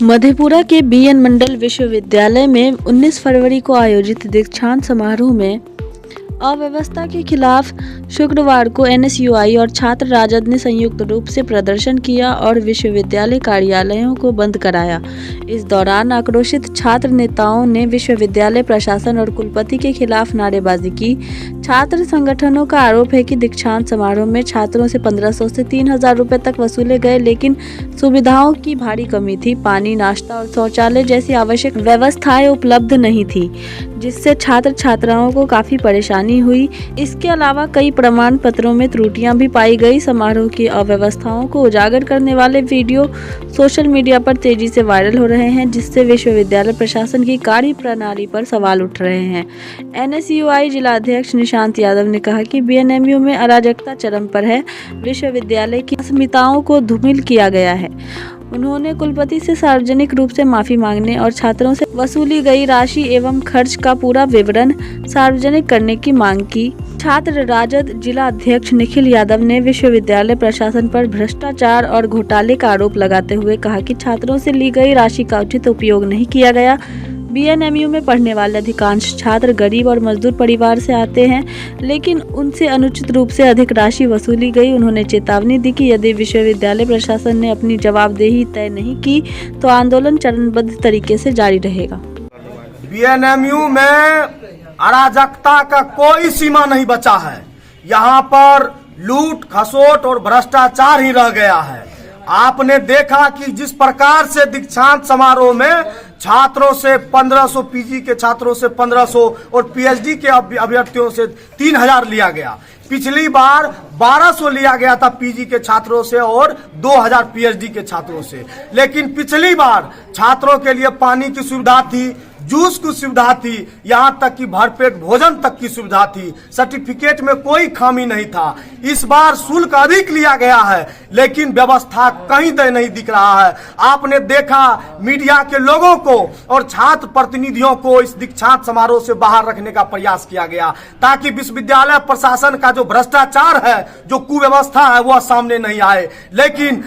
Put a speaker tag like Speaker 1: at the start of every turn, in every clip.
Speaker 1: मधेपुरा के बीएन मंडल विश्वविद्यालय में 19 फरवरी को आयोजित दीक्षांत समारोह में अव्यवस्था के खिलाफ शुक्रवार को एनएसयूआई और छात्र राजद ने संयुक्त रूप से प्रदर्शन किया और विश्वविद्यालय कार्यालयों को बंद कराया। इस दौरान आक्रोशित छात्र नेताओं ने विश्वविद्यालय प्रशासन और कुलपति के खिलाफ नारेबाजी की। छात्र संगठनों का आरोप है कि दीक्षांत समारोह में छात्रों से 1500 से 3000 रुपए तक वसूले गए, लेकिन सुविधाओं की भारी कमी थी। पानी, नाश्ता और शौचालय जैसी आवश्यक व्यवस्थाएं उपलब्ध नहीं थी, जिससे छात्र छात्राओं को काफी परेशानी हुई। इसके अलावा कई प्रमाण पत्रों में त्रुटियां भी पाई गई। समारोह की अव्यवस्थाओं को उजागर करने वाले वीडियो सोशल मीडिया पर तेजी से वायरल हो रहे हैं, जिससे विश्वविद्यालय प्रशासन की कार्य प्रणाली पर सवाल उठ रहे हैं। एनएसयूआई जिलाध्यक्ष निशांत यादव ने कहा कि बीएनएमयू में अराजकता चरम पर है। विश्वविद्यालय की अस्मिताओं को धूमिल किया गया है। उन्होंने कुलपति से सार्वजनिक रूप से माफी मांगने और छात्रों से वसूली गई राशि एवं खर्च का पूरा विवरण सार्वजनिक करने की मांग की। छात्र राजद जिला अध्यक्ष निखिल यादव ने विश्वविद्यालय प्रशासन पर भ्रष्टाचार और घोटाले का आरोप लगाते हुए कहा कि छात्रों से ली गई राशि का उचित उपयोग नहीं किया गया। बीएनएमयू में पढ़ने वाले अधिकांश छात्र गरीब और मजदूर परिवार से आते हैं, लेकिन उनसे अनुचित रूप से अधिक राशि वसूली गई। उन्होंने चेतावनी दी कि यदि विश्वविद्यालय प्रशासन ने अपनी जवाबदेही तय नहीं की तो आंदोलन चरणबद्ध तरीके से जारी रहेगा।
Speaker 2: बीएनएमयू में अराजकता का कोई सीमा नहीं बचा है। यहाँ पर लूट खसोट और भ्रष्टाचार ही रह गया है। आपने देखा कि जिस प्रकार से दीक्षांत समारोह में छात्रों से 1500, पीजी के छात्रों से 1500 और पीएचडी के अभ्यर्थियों से 3000 लिया गया। पिछली बार 1200 लिया गया था पीजी के छात्रों से और 2000 पीएचडी के छात्रों से। लेकिन पिछली बार छात्रों के लिए पानी की सुविधा थी, जूस की सुविधा थी, यहाँ तक कि भरपेट भोजन तक की सुविधा थी। सर्टिफिकेट में कोई खामी नहीं था। इस बार शुल्क अधिक लिया गया है, लेकिन व्यवस्था कहीं तक नहीं दिख रहा है। आपने देखा मीडिया के लोगों को और छात्र प्रतिनिधियों को इस दीक्षांत समारोह से बाहर रखने का प्रयास किया गया, ताकि विश्वविद्यालय प्रशासन का जो भ्रष्टाचार है, जो कुव्यवस्था है, वह सामने नहीं आए। लेकिन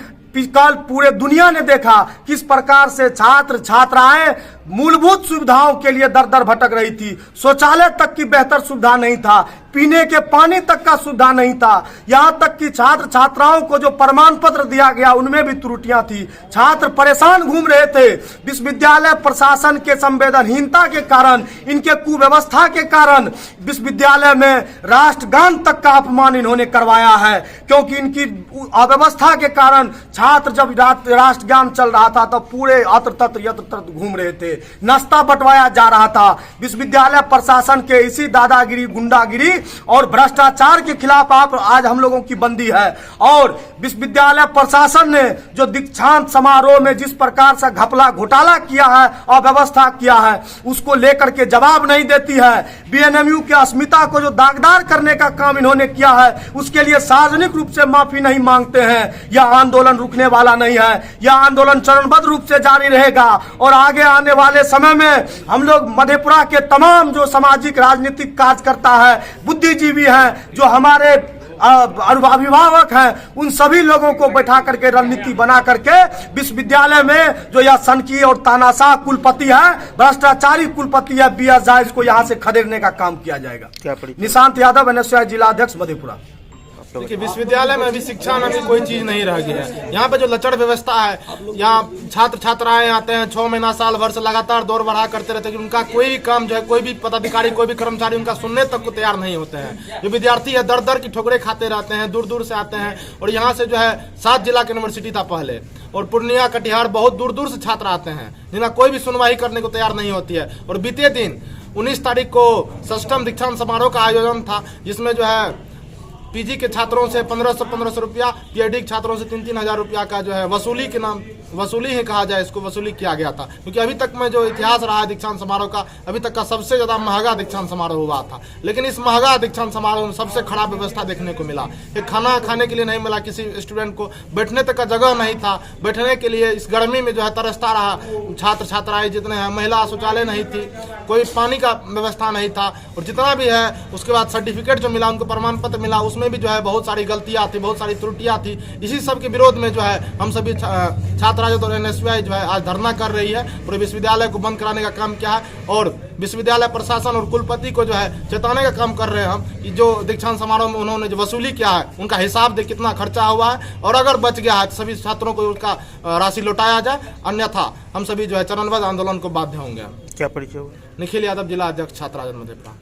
Speaker 2: कल पूरे दुनिया ने देखा किस प्रकार से छात्र छात्राएं मूलभूत सुविधाओं के लिए दर दर भटक रही थी। शौचालय तक की बेहतर सुविधा नहीं था, पीने के पानी तक का सुविधा नहीं था। यहाँ तक कि छात्र छात्राओं को जो प्रमाण पत्र दिया गया उनमें भी त्रुटियां थी। छात्र परेशान घूम रहे थे। विश्वविद्यालय प्रशासन के संवेदनहीनता के कारण, इनके कुव्यवस्था के कारण विश्वविद्यालय में राष्ट्रगान तक का अपमान इन्होंने करवाया है, क्योंकि इनकी अव्यवस्था के कारण छात्र जब राष्ट्रगान चल रहा था तो पूरे अत्र तत्र यत्र तत्र घूम रहे थे। नाश्ता बंटवाया जा रहा था। विश्वविद्यालय प्रशासन के इसी दादागिरी, गुंडागिरी और भ्रष्टाचार के खिलाफ आज हम लोगों की बंदी है। और विश्वविद्यालय प्रशासन ने जो दीक्षांत समारोह में जिस प्रकार से घपला घोटाला किया है, अव्यवस्था किया है, उसको लेकर के जवाब नहीं देती है। बीएनएमयू की अस्मिता को जो दागदार करने का काम इन्होंने किया है, उसके लिए सार्वजनिक रूप से माफी नहीं मांगते हैं। यह आंदोलन रुकने वाला नहीं है। यह आंदोलन चरणबद्ध रूप से जारी रहेगा और आगे आने वाले समय में हम लोग मधेपुरा के तमाम जो सामाजिक राजनीतिक कार्यकर्ता है, बुद्धिजीवी हैं, जो हमारे अभिभावक हैं, उन सभी लोगों को बैठा करके रणनीति बना करके विश्वविद्यालय में जो यह सनकी और तानाशाह कुलपति है, भ्रष्टाचारी कुलपति है, बीएस झा, इसको यहाँ से खदेड़ने का काम किया जाएगा। निशांत यादव, एनएसयूआई जिला अध्यक्ष मधेपुरा।
Speaker 3: देखिए, विश्वविद्यालय में अभी शिक्षा में अभी कोई चीज नहीं रह गई है। यहाँ पे जो लचड़ व्यवस्था है, यहाँ छात्र छात्राएं आते हैं 6 महीना साल भर से लगातार दौड़ बढ़ा करते रहते हैं, उनका कोई भी काम जो है, कोई भी पदाधिकारी, कोई भी कर्मचारी उनका सुनने तक को तैयार नहीं होते हैं। जो विद्यार्थी है दर दर की ठोकरे खाते रहते हैं, दूर दूर से आते हैं। और यहाँ से जो है 7 जिला की यूनिवर्सिटी था पहले, और पूर्णिया, कटिहार, बहुत दूर दूर से छात्र आते हैं, जिनका कोई भी सुनवाई करने को तैयार नहीं होती है। और बीते दिन 19 तारीख को षष्ठम दीक्षांत समारोह का आयोजन था, जिसमें जो है पीजी के छात्रों से 1500 रुपया, पीएचडी के छात्रों से 3-3 रुपया का जो है वसूली के नाम, वसूली ही कहा जाए इसको, वसूली किया गया था। क्योंकि अभी तक में जो इतिहास रहा है दीक्षांत समारोह का, अभी तक का सबसे ज्यादा महंगा दीक्षांत समारोह हुआ था। लेकिन इस महंगा दीक्षांत समारोह में सबसे खराब व्यवस्था देखने को मिला। खाना खाने के लिए नहीं मिला, किसी स्टूडेंट को बैठने तक का जगह नहीं था। बैठने के लिए इस गर्मी में जो है तरसता रहा छात्र छात्राएं जितने हैं। महिला शौचालय नहीं थी, कोई पानी का व्यवस्था नहीं था। और जितना भी है उसके बाद सर्टिफिकेट जो मिला, उनको प्रमाण पत्र मिला, उसमें भी जो है बहुत सारी गलतियां थी, बहुत सारी त्रुटियां थी। इसी सब के विरोध में जो है हम सभी छात्र छात्र राजद और NSUI जो है आज धरना कर रही है। पूरे विश्वविद्यालय को बंद कराने का काम किया है और विश्वविद्यालय प्रशासन और कुलपति को जो है चेताने का काम कर रहे हैं हम कि जो दीक्षांत समारोह में उन्होंने जो वसूली किया है उनका हिसाब दे कितना खर्चा हुआ है, और अगर बच गया है तो सभी छात्रों को उसका राशि लौटाया जाए, अन्यथा हम सभी जो है चरणबद्ध आंदोलन को बाध्य होंगे।
Speaker 4: क्या परिचय हुआ?
Speaker 3: निखिल यादव, जिला अध्यक्ष छात्र राजद मधेपुरा।